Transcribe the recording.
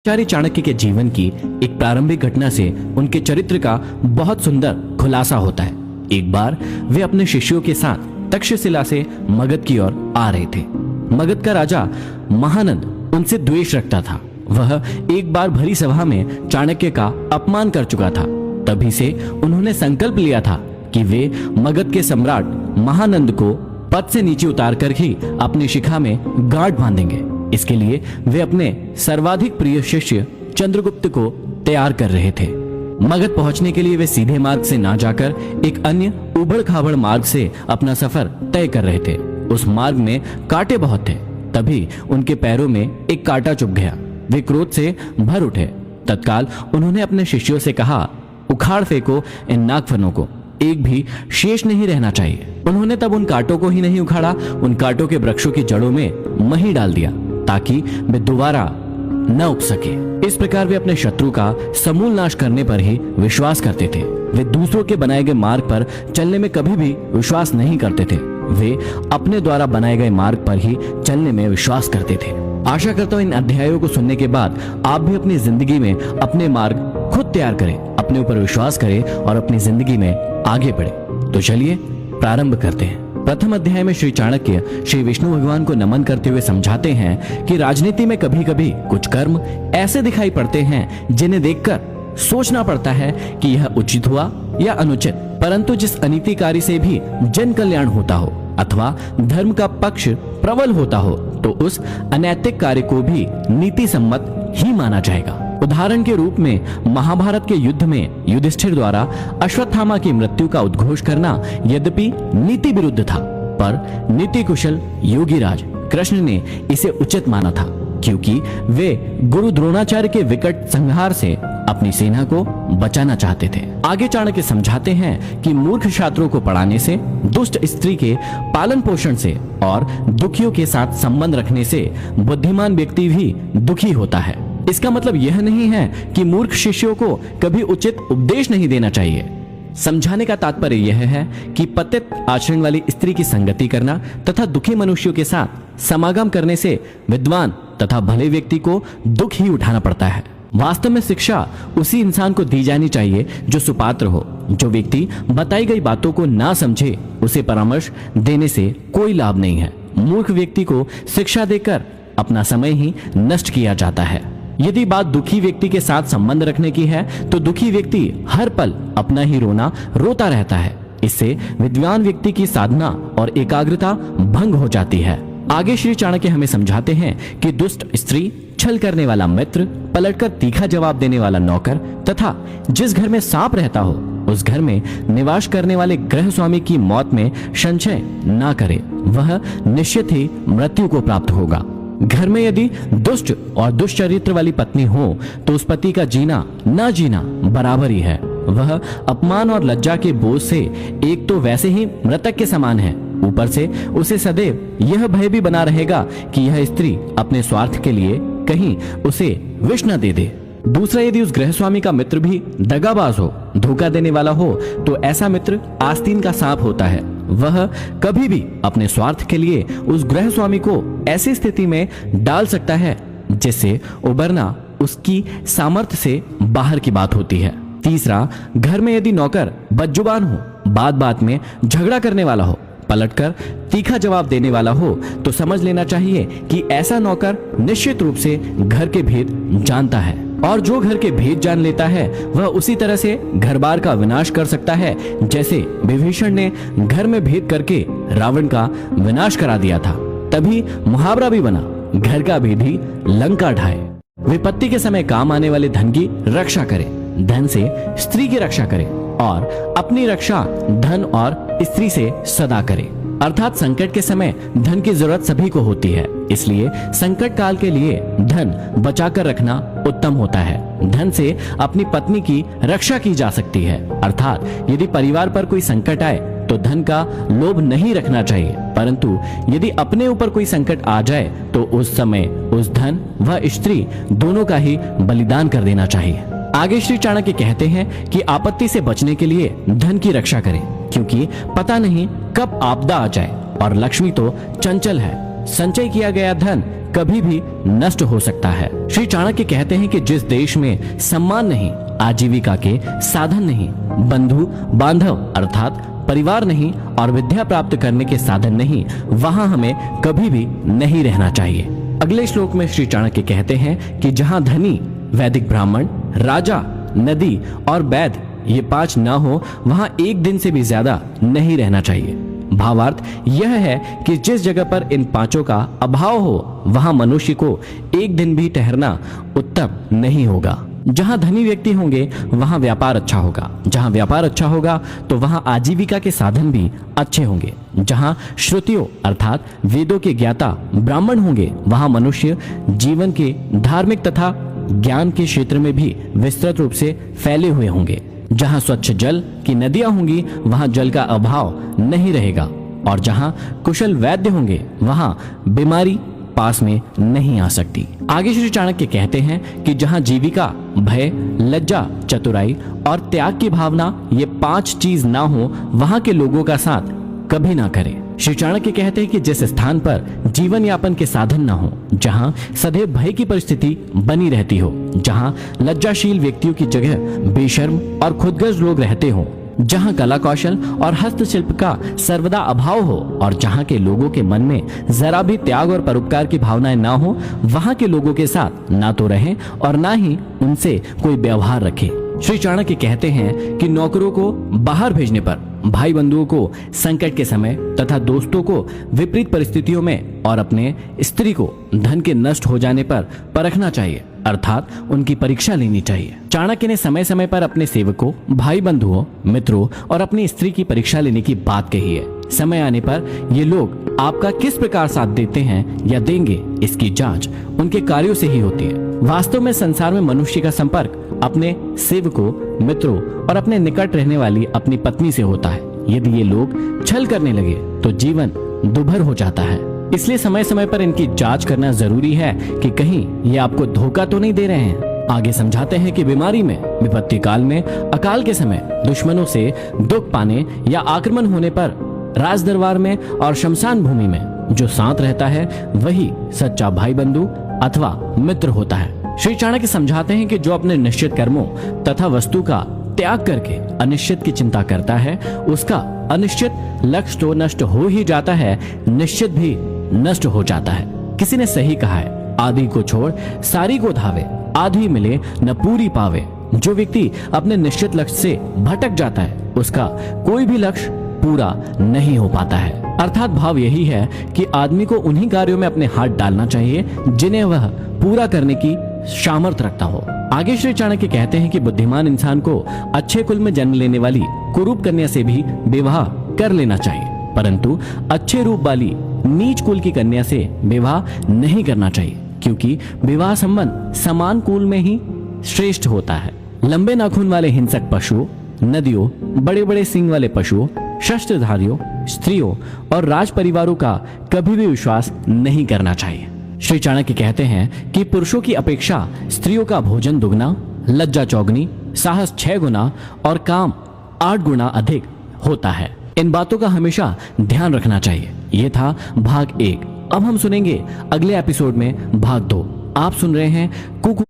आचार्य चाणक्य के जीवन की एक प्रारंभिक घटना से उनके चरित्र का बहुत सुंदर खुलासा होता है। एक बार वे अपने शिष्यों के साथ तक्षशिला से मगध की ओर आ रहे थे। मगध का राजा महानंद उनसे द्वेष रखता था। वह एक बार भरी सभा में चाणक्य का अपमान कर चुका था। तभी से उन्होंने संकल्प लिया था कि वे मगध के सम्राट महानंद को पद से नीचे उतार कर ही अपनी शिखा में गांठ बांधेंगे। इसके लिए वे अपने सर्वाधिक प्रिय शिष्य चंद्रगुप्त को तैयार कर रहे थे। मगध पहुंचने के लिए वे सीधे मार्ग से ना जाकर एक अन्य उबड़ खाबड़ मार्ग से अपना सफर तय कर रहे थे। उस मार्ग में कांटे बहुत थे। तभी उनके पैरों में एक कांटा चुभ गया। वे क्रोध से भर उठे। तत्काल उन्होंने अपने शिष्यों से कहा, उखाड़ फेंको इन नागफनों को, एक भी शेष नहीं रहना चाहिए। उन्होंने तब उन कांटों को ही नहीं उखाड़ा, उन कांटों के वृक्षों की जड़ों में मही डाल दिया ताकि वे दोबारा न उग सके। इस प्रकार वे अपने शत्रु का समूल नाश करने पर ही विश्वास करते थे। वे दूसरों के बनाए गए मार्ग पर चलने में कभी भी विश्वास नहीं करते थे। वे अपने द्वारा बनाए गए मार्ग पर ही चलने में विश्वास करते थे। आशा करता हूँ इन अध्यायों को सुनने के बाद आप भी अपनी जिंदगी में अपने मार्ग खुद तैयार करें, अपने ऊपर विश्वास करें और अपनी जिंदगी में आगे बढ़े। तो चलिए प्रारंभ करते हैं। प्रथम अध्याय में श्री चाणक्य श्री विष्णु भगवान को नमन करते हुए समझाते हैं कि राजनीति में कभी कभी कुछ कर्म ऐसे दिखाई पड़ते हैं जिन्हें देखकर सोचना पड़ता है कि यह उचित हुआ या अनुचित, परंतु जिस अनीति कार्य से भी जन कल्याण होता हो अथवा धर्म का पक्ष प्रबल होता हो तो उस अनैतिक कार्य को भी नीति सम्मत ही माना जाएगा। उदाहरण के रूप में महाभारत के युद्ध में युधिष्ठिर द्वारा अश्वत्थामा की मृत्यु का उद्घोष करना यद्यपि नीति विरुद्ध था, पर नीति कुशल योगीराज कृष्ण ने इसे उचित माना था, क्योंकि वे गुरु द्रोणाचार्य के विकट संहार से अपनी सेना को बचाना चाहते थे। आगे चाणक्य समझाते हैं कि मूर्ख छात्रों को पढ़ाने से, दुष्ट स्त्री के पालन पोषण से और दुखियों के साथ संबंध रखने से बुद्धिमान व्यक्ति भी दुखी होता है। इसका मतलब यह नहीं है कि मूर्ख शिष्यों को कभी उचित उपदेश नहीं देना चाहिए। समझाने का तात्पर्य यह है कि पतित आचरण वाली स्त्री की संगति करना तथा दुखी मनुष्यों के साथ समागम करने से विद्वान तथा भले व्यक्ति को दुख ही उठाना पड़ता है। वास्तव में शिक्षा उसी इंसान को दी जानी चाहिए जो सुपात्र हो। जो व्यक्ति बताई गई बातों को ना समझे उसे परामर्श देने से कोई लाभ नहीं है। मूर्ख व्यक्ति को शिक्षा देकर अपना समय ही नष्ट किया जाता है। यदि बात दुखी व्यक्ति के साथ संबंध रखने की है तो दुखी व्यक्ति हर पल अपना ही रोना रोता रहता है। इससे विद्वान व्यक्ति की साधना और एकाग्रता भंग हो जाती है। आगे श्री चाणक्य हमें समझाते हैं कि दुष्ट स्त्री, छल करने वाला मित्र, पलटकर तीखा जवाब देने वाला नौकर तथा जिस घर में सांप रहता हो उस घर में निवास करने वाले गृह स्वामी की मौत में संशय ना करे, वह निश्चित ही मृत्यु को प्राप्त होगा। घर में यदि दुष्ट और दुष्चरित्र वाली पत्नी हो तो उस पति का जीना ना जीना बराबर ही है। वह अपमान और लज्जा के बोझ से एक तो वैसे ही मृतक के समान है, ऊपर से उसे सदैव यह भय भी बना रहेगा कि यह स्त्री अपने स्वार्थ के लिए कहीं उसे विष न दे दे। दूसरा, यदि उस गृहस्वामी का मित्र भी दगाबाज हो, धोखा देने वाला हो तो ऐसा मित्र आस्तीन का सांप होता है। वह कभी भी अपने स्वार्थ के लिए उस गृहस्वामी को ऐसी स्थिति में डाल सकता है जिससे उबरना उसकी सामर्थ्य से बाहर की बात होती है। तीसरा, घर में यदि नौकर बदजुबान हो, बात बात में झगड़ा करने वाला हो, पलटकर तीखा जवाब देने वाला हो तो समझ लेना चाहिए कि ऐसा नौकर निश्चित रूप से घर के भेद जानता है, और जो घर के भेद जान लेता है वह उसी तरह से घर बार का विनाश कर सकता है जैसे विभीषण ने घर में भेद करके रावण का विनाश करा दिया था। तभी मुहावरा भी बना, घर का भेदी लंका ढाए। विपत्ति के समय काम आने वाले धन की रक्षा करे, धन से स्त्री की रक्षा करे और अपनी रक्षा धन और स्त्री से सदा करे। अर्थात संकट के समय धन की जरूरत सभी को होती है, इसलिए संकट काल के लिए धन बचाकर रखना उत्तम होता है। धन से अपनी पत्नी की रक्षा की जा सकती है। अर्थात यदि परिवार पर कोई संकट आए तो धन का लोभ नहीं रखना चाहिए, परंतु यदि अपने ऊपर कोई संकट आ जाए तो उस समय उस धन व स्त्री दोनों का ही बलिदान कर देना चाहिए। आगे श्री चाणक्य कहते हैं कि आपत्ति से बचने के लिए धन की रक्षा करें, क्योंकि पता नहीं कब आपदा आ जाए और लक्ष्मी तो चंचल है। संचय किया गया धन कभी भी नष्ट हो सकता है। श्री चाणक्य कहते हैं कि जिस देश में सम्मान नहीं, आजीविका के साधन नहीं, बंधु बांधव अर्थात परिवार नहीं और विद्या प्राप्त करने के साधन नहीं, वहां हमें कभी भी नहीं रहना चाहिए। अगले श्लोक में श्री चाणक्य कहते हैं कि जहां धनी, वैदिक ब्राह्मण, राजा, नदी और वैद ये 5 ना हो, वहां एक दिन से भी ज्यादा नहीं रहना चाहिए। भावार्थ यह है कि जिस जगह पर इन 5 का अभाव हो, वहां मनुष्य को एक दिन भी ठहरना उत्तम नहीं होगा। जहां धनी व्यक्ति होंगे वहां व्यापार अच्छा होगा, जहां व्यापार अच्छा होगा तो वहां आजीविका के साधन भी अच्छे होंगे। जहां श्रुतियों अर्थात वेदों के ज्ञाता ब्राह्मण होंगे, वहां मनुष्य जीवन के धार्मिक तथा ज्ञान के क्षेत्र में भी विस्तृत रूप से फैले हुए होंगे। जहां स्वच्छ जल की नदियां होंगी वहां जल का अभाव नहीं रहेगा, और जहां कुशल वैद्य होंगे वहां बीमारी पास में नहीं आ सकती। आगे श्री चाणक्य कहते हैं कि जहां जीविका, भय, लज्जा, चतुराई और त्याग की भावना ये 5 चीज ना हो, वहां के लोगों का साथ कभी ना करें। श्री चाणक्य कहते हैं कि जिस स्थान पर जीवन यापन के साधन ना हो, जहां सदैव भय की परिस्थिति बनी रहती हो, जहां लज्जाशील व्यक्तियों की जगह बेशर्म और खुदगर्ज लोग रहते हो, जहां कला कौशल और हस्तशिल्प का सर्वदा अभाव हो और जहां के लोगों के मन में जरा भी त्याग और परोपकार की भावनाएं ना हो, वहां के लोगों के साथ ना तो रहें और ना ही उनसे कोई व्यवहार रखें। श्री चाणक्य कहते हैं कि नौकरों को बाहर भेजने पर, भाई बंधुओं को संकट के समय तथा दोस्तों को विपरीत परिस्थितियों में और अपने स्त्री को धन के नष्ट हो जाने पर परखना चाहिए, अर्थात उनकी परीक्षा लेनी चाहिए। चाणक्य ने समय समय पर अपने सेवकों, भाई बंधुओं, मित्रों और अपनी स्त्री की परीक्षा लेने की बात कही है। समय आने पर ये लोग आपका किस प्रकार साथ देते हैं या देंगे, इसकी जांच उनके कार्यों से ही होती है। वास्तव में संसार में मनुष्य का संपर्क अपने सेवकों, मित्रों और अपने निकट रहने वाली अपनी पत्नी से होता है। यदि ये लोग छल करने लगे तो जीवन दुभर हो जाता है। इसलिए समय समय पर इनकी जांच करना जरूरी है कि कहीं ये आपको धोखा तो नहीं दे रहे हैं। आगे समझाते हैं कि बीमारी में, विपत्ति काल में, अकाल के समय, दुश्मनों से दुख पाने या आक्रमण होने पर, राज दरबार में और शमशान भूमि में जो साथ रहता है वही सच्चा भाई बंधु अथवा मित्र होता है। श्री चाणक्य समझाते हैं कि जो अपने निश्चित कर्मों तथा वस्तु का त्याग करके अनिश्चित की चिंता करता है, उसका अनिश्चित लक्ष्य तो नष्ट हो ही जाता है, निश्चित भी नष्ट हो जाता है। किसी ने सही कहा है, आधी को छोड़ सारी को धावे, आधी मिले न पूरी पावे। जो व्यक्ति अपने निश्चित लक्ष्य से भटक जाता है, उसका कोई भी लक्ष्य पूरा नहीं हो पाता है। अर्थात भाव यही है कि आदमी को उन्हीं कार्यों में अपने हाथ डालना चाहिए जिन्हें वह पूरा करने की सामर्थ्य रखता हो। आगे श्री चाणक्य कहते हैं कि बुद्धिमान इंसान को अच्छे कुल में जन्म लेने वाली कुरूप कन्या से भी विवाह कर लेना चाहिए, परंतु अच्छे रूप वाली नीच कुल की कन्या से विवाह नहीं करना चाहिए, क्योंकि विवाह संबंध समान कुल में ही श्रेष्ठ होता है। लंबे नाखून वाले हिंसक पशुओं, नदियों, बड़े बड़े सींग वाले पशुओं, शस्त्रधारियों, स्त्रियों और राज परिवारों का कभी भी विश्वास नहीं करना चाहिए। श्री चाणक्य कहते हैं कि पुरुषों की अपेक्षा स्त्रियों का भोजन दुगना, लज्जा चौगनी, साहस 6 गुना और काम 8 गुना अधिक होता है। इन बातों का हमेशा ध्यान रखना चाहिए। ये था भाग 1। अब हम सुनेंगे अगले एपिसोड में भाग 2। आप सुन रहे हैं कुकू